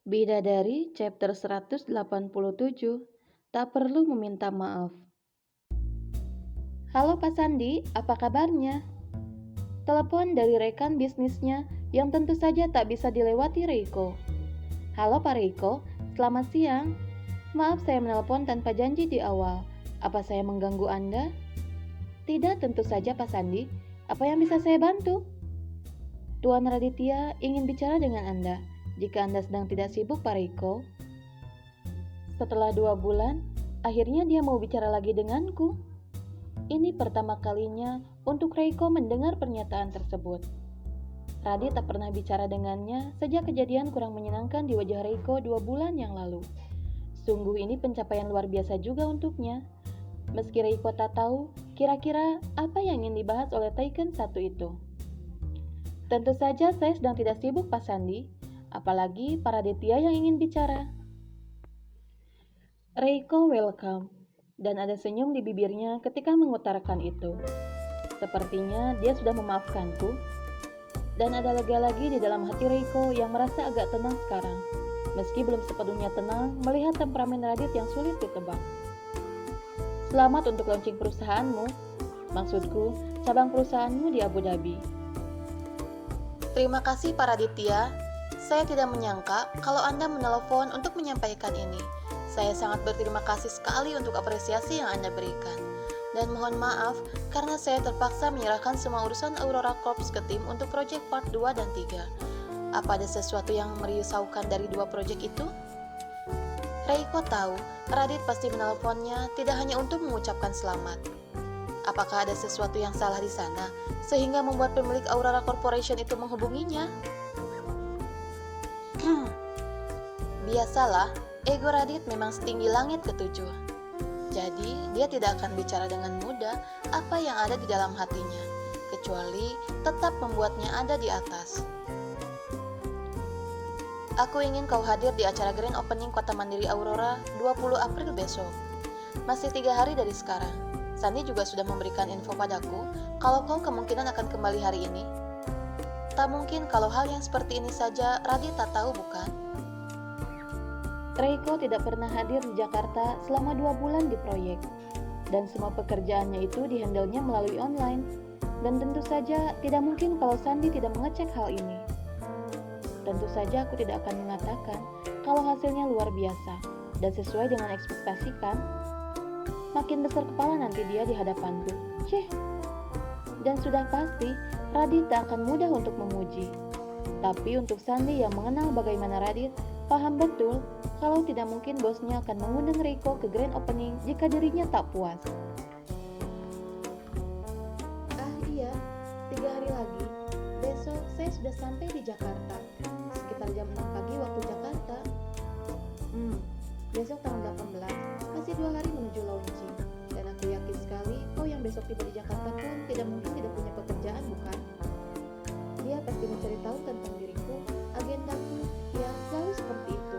Bidadari chapter 187, tak perlu meminta maaf. Halo Pak Sandi, apa kabarnya? Telepon dari rekan bisnisnya yang tentu saja tak bisa dilewati Reiko. Halo Pak Reiko, selamat siang. Maaf saya menelpon tanpa janji di awal. Apa saya mengganggu Anda? Tidak, tentu saja Pak Sandi. Apa yang bisa saya bantu? Tuan Raditya ingin bicara dengan Anda. Jika Anda sedang tidak sibuk, Pak Reiko. Setelah 2 bulan, akhirnya dia mau bicara lagi denganku. Ini pertama kalinya untuk Reiko mendengar pernyataan tersebut. Radit tak pernah bicara dengannya sejak kejadian kurang menyenangkan di wajah Reiko 2 bulan yang lalu. Sungguh ini pencapaian luar biasa juga untuknya. Meski Reiko tak tahu kira-kira apa yang ingin dibahas oleh Taken satu itu. Tentu saja saya sedang tidak sibuk, Pak Sandi. Apalagi para Raditya yang ingin bicara. Reiko welcome, dan ada senyum di bibirnya ketika mengutarakan itu. Sepertinya dia sudah memaafkanku, dan ada lega lagi di dalam hati Reiko yang merasa agak tenang sekarang, meski belum sepenuhnya tenang melihat temperamen Radit yang sulit ditebak. Selamat untuk launching perusahaanmu, maksudku cabang perusahaanmu di Abu Dhabi. Terima kasih Pak Raditya. Saya tidak menyangka kalau Anda menelpon untuk menyampaikan ini. Saya sangat berterima kasih sekali untuk apresiasi yang Anda berikan. Dan mohon maaf karena saya terpaksa menyerahkan semua urusan Aurora Corps ke tim untuk proyek part 2 dan 3. Apa ada sesuatu yang merisaukan dari 2 proyek itu? Reiko tahu, Radit pasti menelponnya tidak hanya untuk mengucapkan selamat. Apakah ada sesuatu yang salah di sana sehingga membuat pemilik Aurora Corporation itu menghubunginya? Biasalah, ego Radit memang setinggi langit ketujuh. Jadi, dia tidak akan bicara dengan mudah apa yang ada di dalam hatinya, kecuali tetap membuatnya ada di atas. Aku ingin kau hadir di acara Grand Opening Kota Mandiri Aurora 20 April besok. Masih 3 hari dari sekarang. Sandi juga sudah memberikan info padaku kalau kau kemungkinan akan kembali hari ini. Tak mungkin kalau hal yang seperti ini saja Radit tak tahu, bukan? Reiko tidak pernah hadir di Jakarta selama 2 bulan di proyek, dan semua pekerjaannya itu dihandle-nya melalui online, dan tentu saja tidak mungkin kalau Sandi tidak mengecek hal ini. Tentu saja aku tidak akan mengatakan kalau hasilnya luar biasa dan sesuai dengan ekspektasikan. Makin besar kepala nanti dia di hadapanku. Dan sudah pasti Radit tak akan mudah untuk memuji. Tapi untuk Sandi yang mengenal bagaimana Radit, paham betul kalau tidak mungkin bosnya akan mengundang Reiko ke grand opening jika dirinya tak puas. Iya, 3 hari lagi. Besok saya sudah sampai di Jakarta. Sekitar jam 6 pagi waktu Jakarta. Besok tanggal 18. Masih 2 hari menuju launching. Dan aku yakin sekali kau yang besok tiba di Jakarta pun tidak mungkin tidak punya pekerjaan, bukan? Dia pasti mencari tahu tentang diriku, agendaku, ya selalu seperti itu.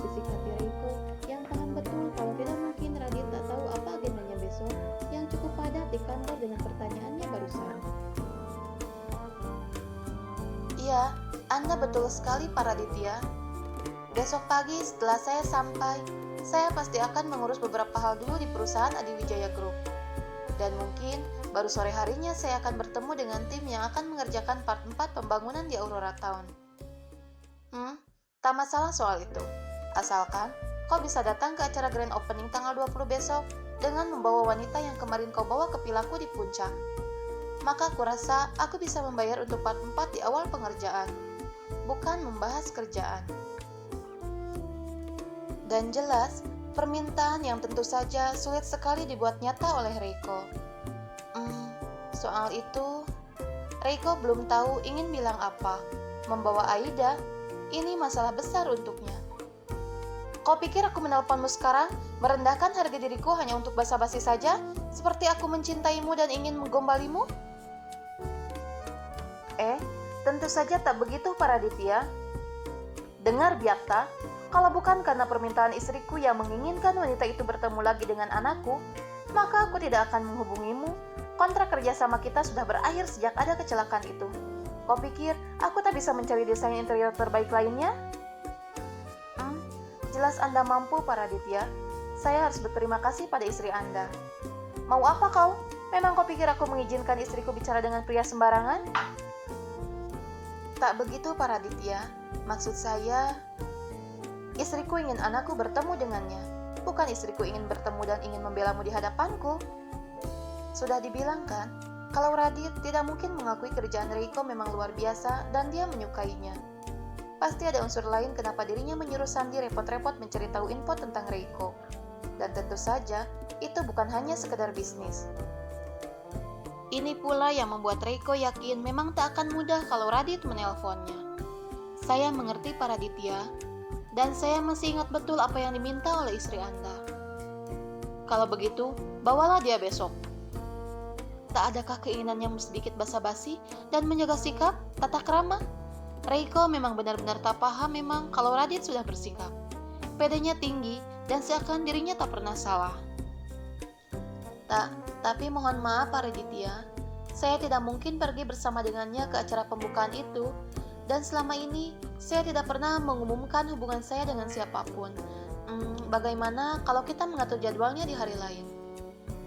Bisik hati Reiko yang paham betul kalau tidak mungkin Radit tak tahu apa agendanya besok yang cukup padat di kantor dengan pertanyaannya barusan. Iya, Anda betul sekali Pak Raditya. Besok pagi setelah saya sampai, saya pasti akan mengurus beberapa hal dulu di perusahaan Adiwijaya Group. Dan mungkin baru sore harinya saya akan bertemu dengan tim yang akan mengerjakan part 4 pembangunan di Aurora Town. Tak masalah soal itu. Asalkan kau bisa datang ke acara grand opening tanggal 20 besok dengan membawa wanita yang kemarin kau bawa ke pilaku di puncak. Maka aku rasa aku bisa membayar untuk part 4 di awal pengerjaan, bukan membahas kerjaan. Dan jelas, permintaan yang tentu saja sulit sekali dibuat nyata oleh Reiko. Soal itu, Reiko belum tahu ingin bilang apa. Membawa Aida, ini masalah besar untuknya. Kau pikir aku menelponmu sekarang, merendahkan harga diriku hanya untuk basa-basi saja, seperti aku mencintaimu dan ingin menggombalimu? Tentu saja tak begitu Pak Raditya. Dengar Byakta, kalau bukan karena permintaan istriku yang menginginkan wanita itu bertemu lagi dengan anakku, maka aku tidak akan menghubungimu. Kontrak kerjasama kita sudah berakhir sejak ada kecelakaan itu. Kau pikir aku tak bisa mencari desain interior terbaik lainnya? Jelas Anda mampu, Pak Raditya. Saya harus berterima kasih pada istri Anda. Mau apa kau? Memang kau pikir aku mengizinkan istriku bicara dengan pria sembarangan? Tak begitu, Pak Raditya. Maksud saya, istriku ingin anakku bertemu dengannya. Bukan istriku ingin bertemu dan ingin membelamu di hadapanku. Sudah dibilang kan, kalau Radit tidak mungkin mengakui kerjaan Reiko memang luar biasa dan dia menyukainya. Pasti ada unsur lain kenapa dirinya menyuruh Sandi repot-repot mencari tahu info tentang Reiko. Dan tentu saja, itu bukan hanya sekedar bisnis. Ini pula yang membuat Reiko yakin memang tak akan mudah kalau Radit menelponnya. Saya mengerti Pak Raditya, dan saya masih ingat betul apa yang diminta oleh istri Anda. Kalau begitu, bawalah dia besok. Tak adakah keinginannya sedikit basa-basi dan menjaga sikap, tata krama? Reiko memang benar-benar tak paham memang kalau Radit sudah bersikap. Pedenya tinggi dan seakan dirinya tak pernah salah. Tapi mohon maaf Pak Raditya, saya tidak mungkin pergi bersama dengannya ke acara pembukaan itu, dan selama ini saya tidak pernah mengumumkan hubungan saya dengan siapapun. Bagaimana kalau kita mengatur jadwalnya di hari lain?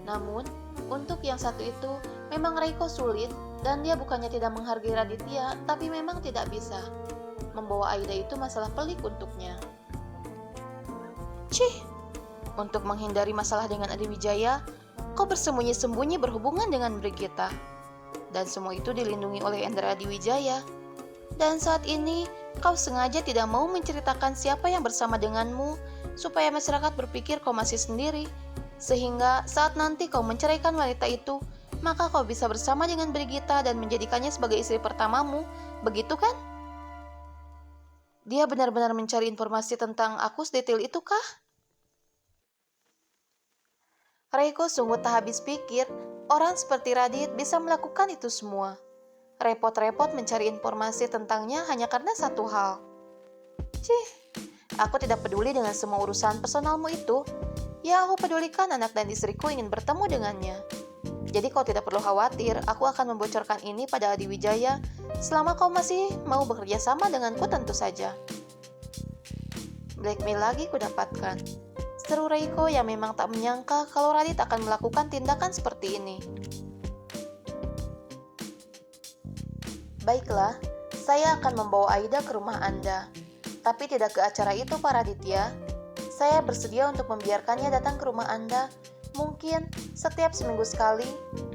Namun, untuk yang satu itu, memang Reiko sulit, dan dia bukannya tidak menghargai Raditya, tapi memang tidak bisa. Membawa Aida itu masalah pelik untuknya. Untuk menghindari masalah dengan Adi Wijaya, kau bersembunyi-sembunyi berhubungan dengan Brigita. Dan semua itu dilindungi oleh Endra Adi Wijaya. Dan saat ini, kau sengaja tidak mau menceritakan siapa yang bersama denganmu, supaya masyarakat berpikir kau masih sendiri. Sehingga saat nanti kau menceraikan wanita itu, maka kau bisa bersama dengan Brigita dan menjadikannya sebagai istri pertamamu, begitu kan? Dia benar-benar mencari informasi tentang aku sedetail itu kah? Reiko sungguh tak habis pikir, orang seperti Radit bisa melakukan itu semua. Repot-repot mencari informasi tentangnya hanya karena satu hal. Aku tidak peduli dengan semua urusan personalmu itu. Yang aku pedulikan anak dan istriku ingin bertemu dengannya. Jadi kau tidak perlu khawatir, aku akan membocorkan ini pada Adi Wijaya selama kau masih mau bekerja sama denganku tentu saja. Blackmail lagi kudapatkan. Seru Reiko yang memang tak menyangka kalau Radit akan melakukan tindakan seperti ini. Baiklah, saya akan membawa Aida ke rumah Anda. Tapi tidak ke acara itu Pak Raditya. Saya bersedia untuk membiarkannya datang ke rumah Anda. Mungkin setiap seminggu sekali.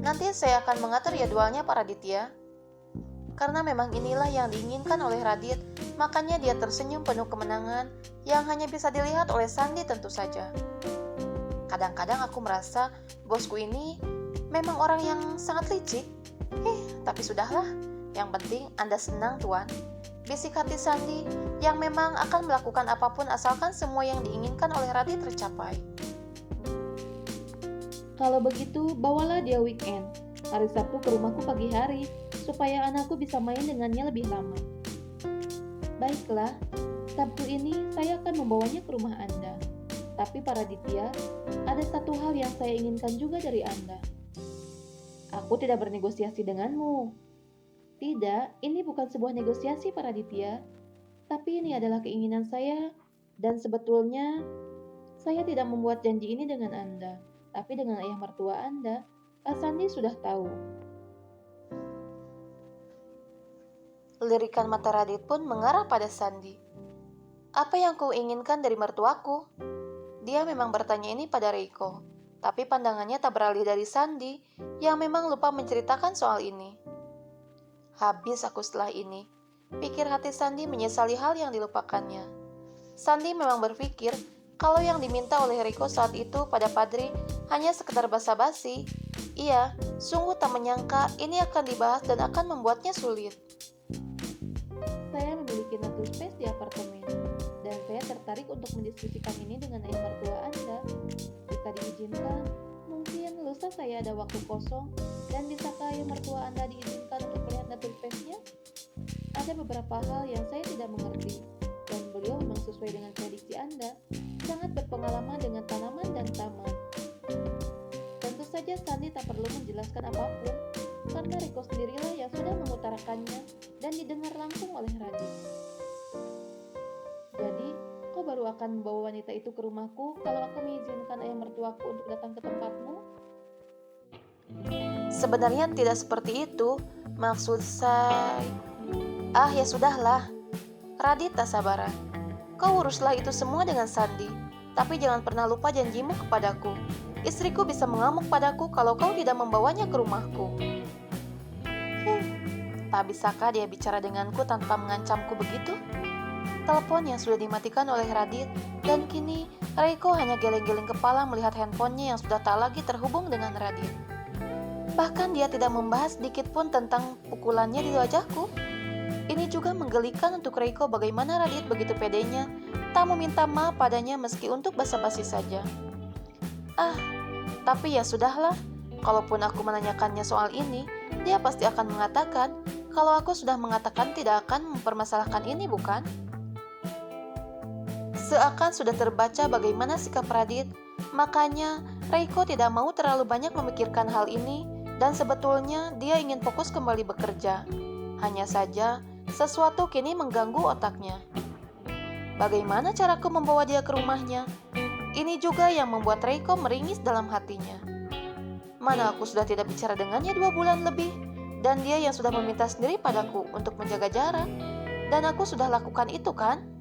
Nanti saya akan mengatur jadwalnya Pak Raditya. Karena memang inilah yang diinginkan oleh Radit, makanya dia tersenyum penuh kemenangan yang hanya bisa dilihat oleh Sandi tentu saja. Kadang-kadang aku merasa bosku ini memang orang yang sangat licik. Tapi sudahlah, yang penting Anda senang Tuan. Bisik hati Sandi yang memang akan melakukan apapun asalkan semua yang diinginkan oleh Radit tercapai. Kalau begitu, bawalah dia weekend. Hari Sabtu ke rumahku pagi hari, supaya anakku bisa main dengannya lebih lama. Baiklah, Sabtu ini saya akan membawanya ke rumah Anda. Tapi Pak Raditya, ada satu hal yang saya inginkan juga dari Anda. Aku tidak bernegosiasi denganmu. Tidak, ini bukan sebuah negosiasi Pak Raditya. Tapi ini adalah keinginan saya, dan sebetulnya saya tidak membuat janji ini dengan Anda, tapi dengan ayah mertua Anda. Pak Sandi sudah tahu. Lirikan mata Radit pun mengarah pada Sandi. Apa yang kau inginkan dari mertuaku? Dia memang bertanya ini pada Reiko, tapi pandangannya tak beralih dari Sandi yang memang lupa menceritakan soal ini. Habis aku setelah ini, pikir hati Sandi menyesali hal yang dilupakannya. Sandi memang berpikir kalau yang diminta oleh Reiko saat itu pada Padri hanya sekedar basa-basi. Ia sungguh tak menyangka ini akan dibahas dan akan membuatnya sulit. Saya memiliki natur space di apartemen, dan saya tertarik untuk mendiskusikan ini dengan ayah mertua Anda. Jika diizinkan, mungkin lusa saya ada waktu kosong, dan bisakah ayah mertua Anda diizinkan untuk melihat natur space-nya? Ada beberapa hal yang saya tidak mengerti, dan beliau memang sesuai dengan prediksi Anda, sangat berpengalaman dengan tanaman dan taman. Tentu saja Sandi tak perlu menjelaskan apapun, karena Reiko sendirilah yang sudah mengutarakannya dan didengar langsung oleh Radit. Jadi, kau baru baru akan membawa wanita itu ke rumahku kalau aku mengizinkan ayah mertuaku untuk datang ke tempatmu? Sebenarnya tidak seperti itu. Maksud saya... ya sudahlah. Radit tak sabaran. Kau uruslah itu semua dengan Sandi. Tapi jangan pernah lupa janjimu kepadaku. Istriku bisa mengamuk padaku kalau kau tidak membawanya ke rumahku. Tak bisakah dia bicara denganku tanpa mengancamku begitu? Telepon yang sudah dimatikan oleh Radit, dan kini Reiko hanya geleng-geleng kepala melihat handphonenya yang sudah tak lagi terhubung dengan Radit. Bahkan dia tidak membahas sedikit pun tentang pukulannya di wajahku. Ini juga menggelikan untuk Reiko bagaimana Radit begitu pedenya, tak meminta maaf padanya meski untuk basa-basi saja. Tapi ya sudahlah, kalaupun aku menanyakannya soal ini, dia pasti akan mengatakan kalau aku sudah mengatakan tidak akan mempermasalahkan ini, bukan? Seakan sudah terbaca bagaimana sikap Radit, makanya Reiko tidak mau terlalu banyak memikirkan hal ini dan sebetulnya dia ingin fokus kembali bekerja. Hanya saja, sesuatu kini mengganggu otaknya. Bagaimana caraku membawa dia ke rumahnya? Ini juga yang membuat Reiko meringis dalam hatinya. Mana aku sudah tidak bicara dengannya 2 bulan lebih, dan dia yang sudah meminta sendiri padaku untuk menjaga jarak. Dan aku sudah lakukan itu kan?